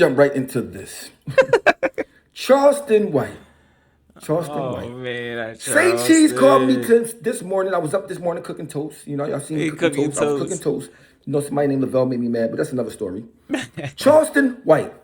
Jump right into this. Charleston White. Charleston Oh White. man, that Say Cheese called me Charleston. this morning. I was up this morning cooking toast. You know, y'all seen me He cooking cooking toast. I was cooking toast. toast. You know, somebody named Lavelle made me mad, but that's another story. Charleston White.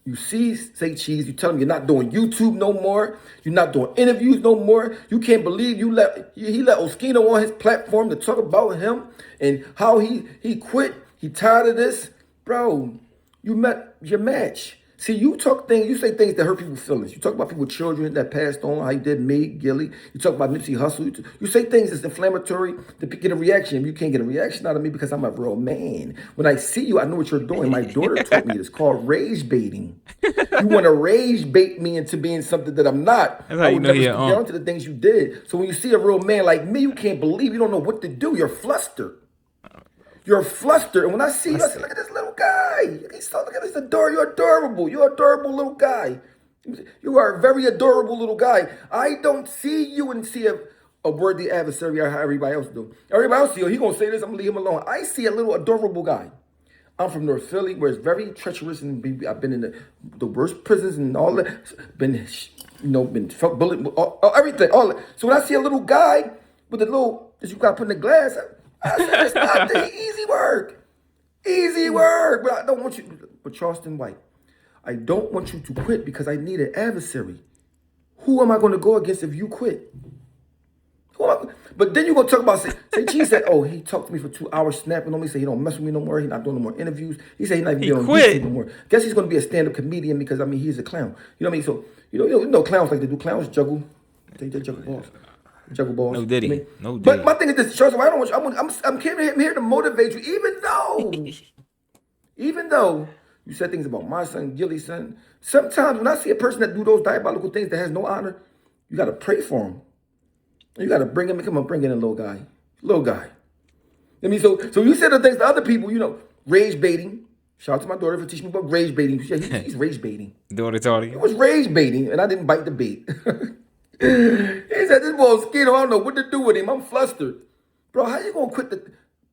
You see, say Cheese. You tell him you're not doing YouTube no more. You're not doing interviews no more. You can't believe he let Oschino on his platform to talk about him and how he quit. He tired of this, bro. You met your match. See, you say things that hurt people's feelings. You talk about people's children that passed on, how you did me, Gilly. You talk about Nipsey Hussle. You say things that's inflammatory to get a reaction. You can't get a reaction out of me because I'm a real man. When I see you, I know what you're doing. My daughter taught me this called rage baiting. You want to rage bait me into being something that I'm not. That's how I you would know never he an stoop down to the things you did. So when you see a real man like me, you can't believe you don't know what to do. You're flustered. You're flustered. And when I see you, I say, look at this little guy. Look at this You're adorable. You're an adorable little guy. You are a very adorable little guy. I don't see you and see a worthy adversary or how everybody else do. Everybody else see you. He gonna say this, I'm gonna leave him alone. I see a little adorable guy. I'm from North Philly, where it's very treacherous, and I've been in the worst prisons and all that. Been felt bullet, everything, all that. So when I see a little guy with a little that you got to put in the glass, I said, it's not the easy work. Easy work. But I don't want you, but Charleston White, I don't want you to quit because I need an adversary. Who am I going to go against if you quit? But then you're going to talk about, say G said, oh, he talked to me for 2 hours snapping on me, say he don't mess with me no more, he's not doing no more interviews. He said he's not even he getting on YouTube no quit. more. Guess he's going to be a stand-up comedian because, I mean, he's a clown. You know what I mean? So, you know clowns like to do. Clowns juggle. They juggle balls. Juggle balls. No I Diddy. mean, No but Diddy. my thing is this, Charles, I don't want you, I'm here to motivate you, even though you said things about my son, Gilly's son. Sometimes when I see a person that do those diabolical things that has no honor, you got to pray for him. You got to bring him. Come on, bring in a little guy. Little guy. I mean, so you said the things to other people, rage baiting. Shout out to my daughter for teaching me about rage baiting. He's rage baiting. Doing it, Tony. It was rage baiting, and I didn't bite the bait. He said, this boy Oschino, I don't know what to do with him. I'm flustered. Bro, how you going to quit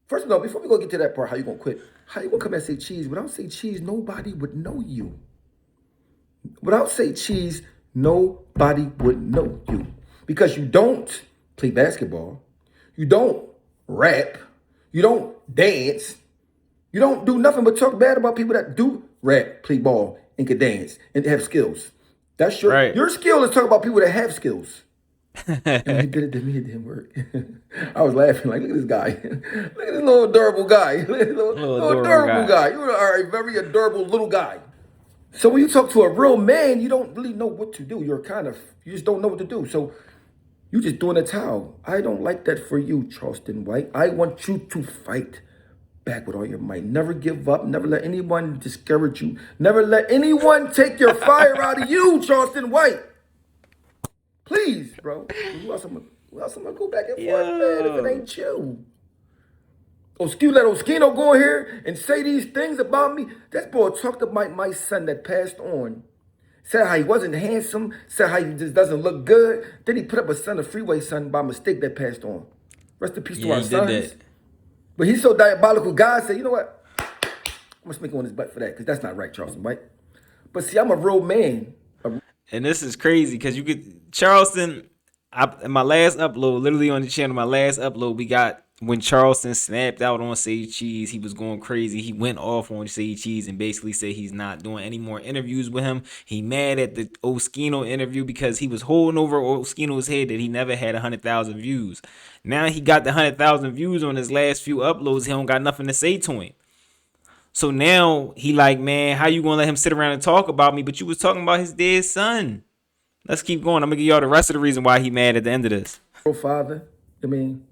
First of all, before we go get to that part, how you going to quit? How you going to come and say Cheese? Without say Cheese, nobody would know you. Without say Cheese, nobody would know you. Because you don't play basketball. You don't rap. You don't dance. You don't do nothing but talk bad about people that do rap, play ball, and can dance, and have skills. That's Right. your skill is talk about people that have skills. And he did it to me, it didn't work. I was laughing like, look at this guy. Look at this little adorable guy. Little Little adorable guy. guy. You are a very adorable little guy. So when you talk to a real man, you don't really know what to do. You just don't know what to do. So you just doing a towel. I don't like that for you, Charleston White. I want you to fight back with all your might. Never give up. Never let anyone discourage you. Never let anyone take your fire out of you, Charleston White. Please, bro. Who else I'm gonna go back and forth, man, if it Yo. ain't you? Let Oschino go in here and say these things about me. That boy talked about my son that passed on. Said how he wasn't handsome. Said how he just doesn't look good. Then he put up a freeway son by mistake that passed on. Rest in peace to Yeah, our he did sons. that. But he's so diabolical. God said, you know what? I'm gonna smack him on his butt for that because that's not right, Charleston, right? But see, I'm a real man. And this is crazy because you could Charleston. In my last upload, literally on the channel, my last upload, we got when Charleston snapped out on Sage Cheese. He was going crazy. He went off on Sage Cheese and basically said he's not doing any more interviews with him. He mad at the Oschino interview because he was holding over Oschino's head that he never had 100,000 views. Now he got the 100,000 views on his last few uploads. He don't got nothing to say to him. So now he like, man, how you gonna let him sit around and talk about me? But you was talking about his dead son. Let's keep going. I'm gonna give y'all the rest of the reason why he mad at the end of this. Real father. I mean,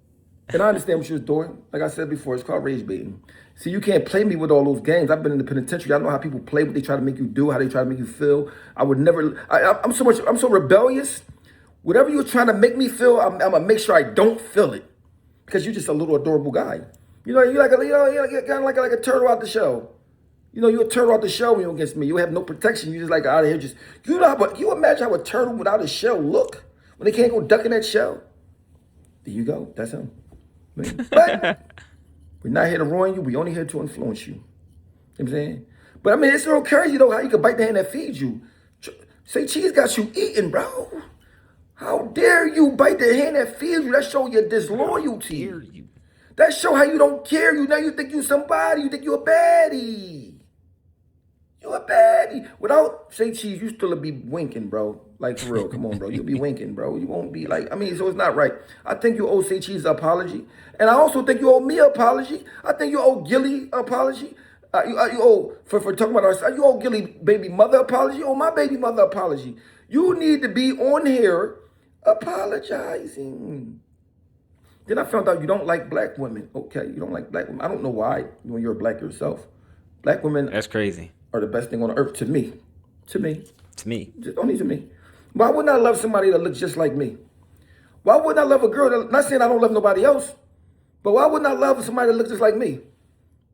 and I understand what she was doing. Like I said before, it's called rage baiting. See, you can't play me with all those games. I've been in the penitentiary. I know how people play, what they try to make you do, how they try to make you feel. I would never. I'm so rebellious. Whatever you're trying to make me feel, I'm gonna make sure I don't feel it, because you're just a little adorable guy. You're kind of like a turtle out the shell. You're a turtle out the shell when you're against me. You have no protection. You just like out of here. You imagine how a turtle without a shell look when they can't go duck in that shell. There you go. That's him. But we're not here to ruin you. We're only here to influence you. You know what I'm saying? But I mean, it's real crazy though how you can bite the hand that feeds you. Say cheese got you eating, bro. How dare you bite the hand that feeds you? That show your disloyalty. Dare you? That show how you don't care. You now you think you somebody. You think you a baddie. You a baddie. Without say cheese, you still be winking, bro. Like for real. Come on, bro. You'll be winking, bro. You won't be like, I mean, so it's not right. I think you owe say cheese an apology. And I also think you owe me an apology. I think you owe Gilly an apology. You owe, for talking about our, you owe Gilly baby mother apology. You owe my baby mother apology. You need to be on here apologizing. Then I found out you don't like black women. Okay, you don't like black women. I don't know why when you're black yourself. Black women That's crazy. are the best thing on earth to me. To me. To me. Just only to me. Why wouldn't I love somebody that looks just like me? Why wouldn't I love a girl that, not saying I don't love nobody else, but why wouldn't I love somebody that looks just like me?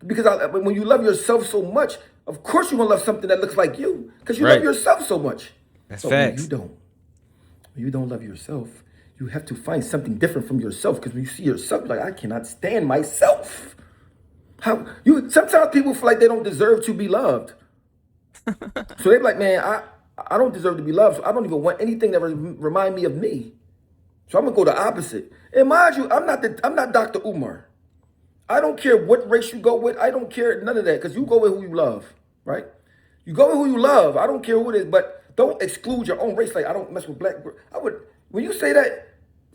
Because when you love yourself so much, of course you're going to love something that looks like you. Because you love yourself so much. That's but facts. When you don't love yourself, you have to find something different from yourself. Because when you see yourself, you're like, I cannot stand myself. Sometimes people feel like they don't deserve to be loved. So they're like, man, I don't deserve to be loved. So I don't even want anything that remind me of me. So I'm gonna go the opposite. And mind you, I'm not Dr. Umar. I don't care what race you go with. I don't care none of that because you go with who you love, right? You go with who you love. I don't care who it is, but don't exclude your own race. Like I don't mess with black. When you say that,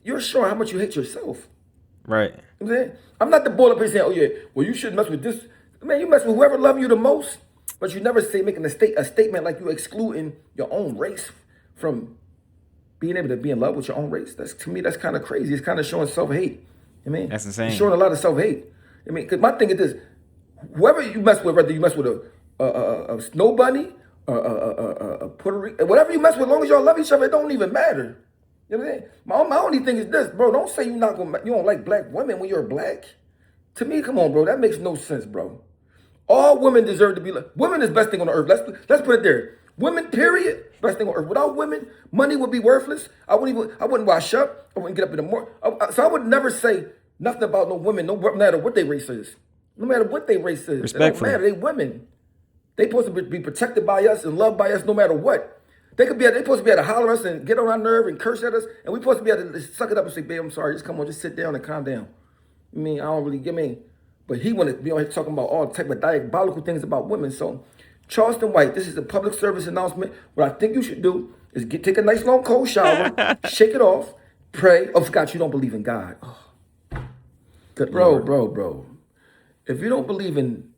you're showing how much you hate yourself. Right. You know what I'm saying? I'm not the boy up here saying, oh yeah, well you shouldn't mess with this. Man, you mess with whoever loves you the most, but you never say making a statement like you excluding your own race from being able to be in love with your own race. To me, that's kind of crazy. It's kind of showing self-hate. I mean, that's insane. It's showing a lot of self-hate. I mean, because my thing is this: whoever you mess with, whether you mess with a snow bunny, a Puerto Rican, whatever you mess with, as long as y'all love each other, it don't even matter. You know what I'm saying? My only thing is this, bro. Don't say you don't like black women when you're black. To me, come on, bro. That makes no sense, bro. All women deserve to be loved. Women is best thing on the earth. Let's put it there. Women, period, best thing on earth. Without women, money would be worthless. I wouldn't wash up. I wouldn't get up in the morning. So I would never say nothing about no women, no matter what their race is. No matter what their race is. Respectfully. It don't matter. They women. They supposed to be protected by us and loved by us no matter what. They supposed to be able to holler at us and get on our nerve and curse at us. And we supposed to be able to suck it up and say, babe, I'm sorry. Just come on, just sit down and calm down. I mean, I don't really get me. But he wanted to be on here talking about all type of diabolical things about women. So Charleston White, this is a public service announcement. What I think you should do is take a nice long cold shower, shake it off, pray. Oh, forgot you don't believe in God. Oh. Bro. If you don't believe in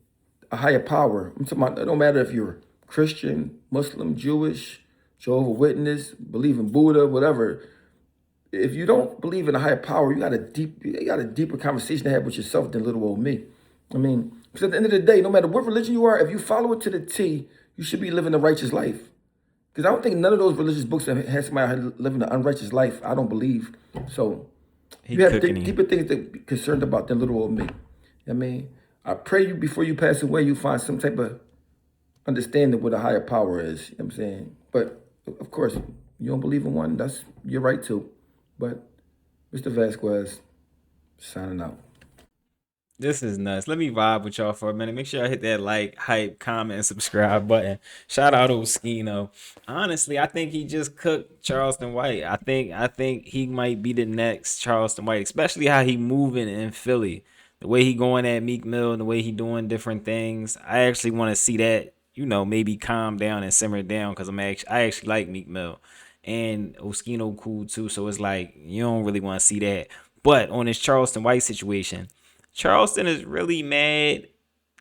a higher power, I'm talking about, it don't matter if you're Christian, Muslim, Jewish, Jehovah's Witness, believe in Buddha, whatever. If you don't believe in a higher power, you got a deeper conversation to have with yourself than little old me. I mean, because at the end of the day, no matter what religion you are, if you follow it to the T, you should be living a righteous life. Because I don't think none of those religious books have had somebody living an unrighteous life. I don't believe. So you have deeper things to be concerned about than little old me. I mean, I pray you before you pass away, you find some type of understanding what a higher power is. You know what I'm saying? But of course, you don't believe in one, that's your right to. But Mr. Vasquez, signing out. This is nuts. Let me vibe with y'all for a minute. Make sure y'all hit that like, hype, comment, and subscribe button. Shout out Oschino. Honestly, I think he just cooked Charleston White. I think he might be the next Charleston White, especially how he moving in Philly. The way he going at Meek Mill and the way he doing different things. I actually want to see that, maybe calm down and simmer down because I actually like Meek Mill. And Oschino cool too. So it's like, you don't really want to see that. But on this Charleston White situation, Charleston is really mad,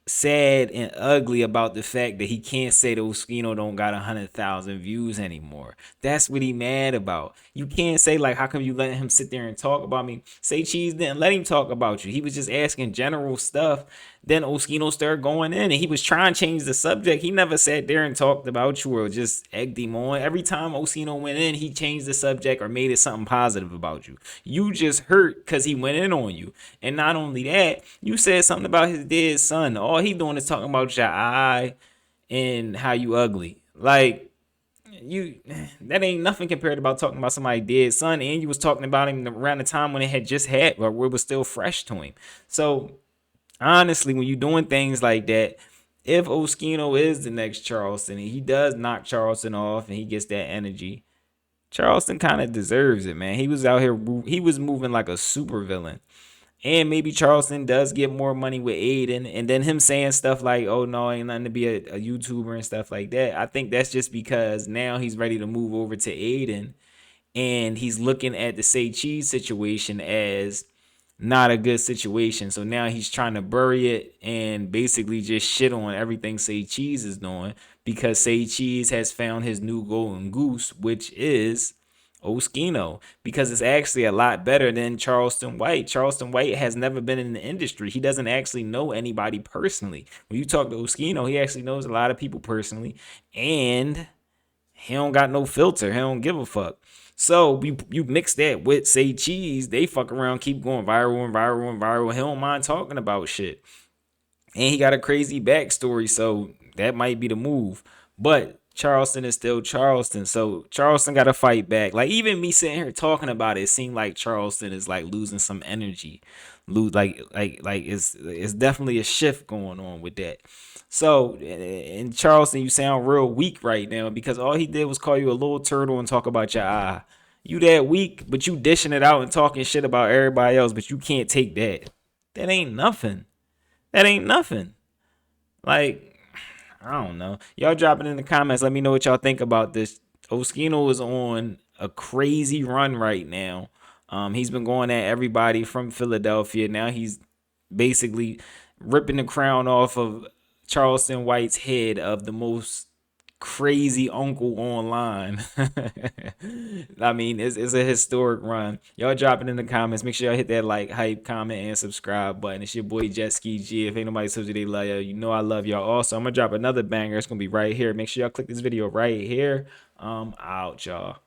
sad, and ugly about the fact that he can't say that Oschino don't got 100,000 views anymore. That's what he mad about. You can't say, like, how come you let him sit there and talk about me? Say Cheese didn't let him talk about you. He was just asking general stuff. Then Oschino started going in, and he was trying to change the subject. He never sat there and talked about you or just egged him on. Every time Oschino went in, he changed the subject or made it something positive about you. You just hurt because he went in on you. And not only that, you said something about his dead son. All he doing is talking about your eye and how you ugly. Like, that ain't nothing compared about talking about somebody's dead son. And you was talking about him around the time when it had just had, or it was still fresh to him. So honestly, when you're doing things like that, if Oschino is the next Charleston and he does knock Charleston off and he gets that energy, Charleston kind of deserves it, man. He was out here, he was moving like a super villain. And maybe Charleston does get more money with Aiden. And then him saying stuff like, oh, no, ain't nothing to be a YouTuber and stuff like that. I think that's just because now he's ready to move over to Aiden. And he's looking at the Say Cheese situation as not a good situation. So now he's trying to bury it and basically just shit on everything Say Cheese is doing because Say Cheese has found his new golden goose, which is Oschino, because it's actually a lot better than Charleston White. Charleston White has never been in the industry. He doesn't actually know anybody personally. When you talk to Oschino, he actually knows a lot of people personally, and he don't got no filter. He don't give a fuck. So you mix that with Say Cheese, they fuck around, keep going viral and viral and viral. He don't mind talking about shit. And he got a crazy backstory, so that might be the move. But Charleston is still Charleston, so Charleston got to fight back. Like even me sitting here talking about it, it seemed like Charleston is like losing some energy. It's definitely a shift going on with that. So in Charleston, you sound real weak right now because all he did was call you a little turtle and talk about your eye. You that weak, but you dishing it out and talking shit about everybody else, but you can't take that. That ain't nothing. That ain't nothing. Like, I don't know. Y'all drop it in the comments. Let me know what y'all think about this. Oschino is on a crazy run right now. He's been going at everybody from Philadelphia. Now he's basically ripping the crown off of Charleston White's head of the most crazy uncle online. I mean, it's a historic run. Y'all drop it in the comments. Make sure y'all hit that like, hype, comment, and subscribe button. It's your boy Jet Ski G. If ain't nobody told you they love you, you know I love y'all. Also, I'm gonna drop another banger. It's gonna be right here. Make sure y'all click this video right here. Out, y'all.